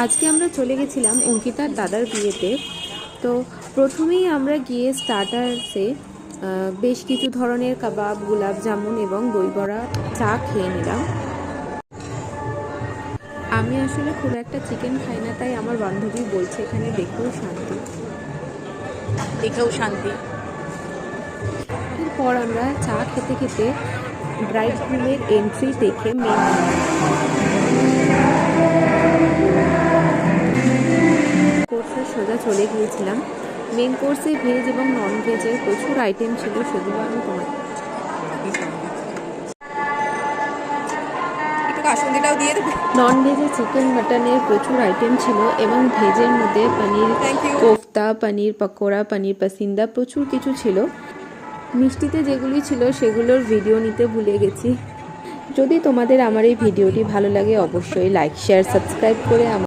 আজকে আমরা চলে গেছিলাম অঙ্কিতার দাদার বিয়েতে। তো প্রথমেই আমরা গিয়ে স্টার্টার্সে বেশ কিছু ধরনের কাবাব, গোলাপ জামুন এবং দই বড়া চা খেয়ে নিলাম। আমি আসলে খুব একটা চিকেন খাই না, তাই আমার বান্ধবী বলছে এখানে দেখেও শান্তি। এরপর আমরা চা খেতে খেতে ব্রাইড গ্রুমের এন্ট্রি দেখে মেন কোর্সে সোজা চলে গিয়েছিলাম। মেন কোর্সে ভেজ এবং নন ভেজের প্রচুর আইটেম ছিল, সেগুলো আমি নন ভেজে চিকেন মাটনের প্রচুর আইটেম ছিল এবং ভেজের মধ্যে পনির কোফতা, পনির পকোড়া, পনির পাসিন্দা প্রচুর কিছু ছিল। মিষ্টিতে যেগুলি ছিল সেগুলোর ভিডিও নিতে ভুলে গেছি। যদি তোমাদের আমার এই ভিডিওটি ভালো লাগে অবশ্যই লাইক, শেয়ার, সাবস্ক্রাইব করে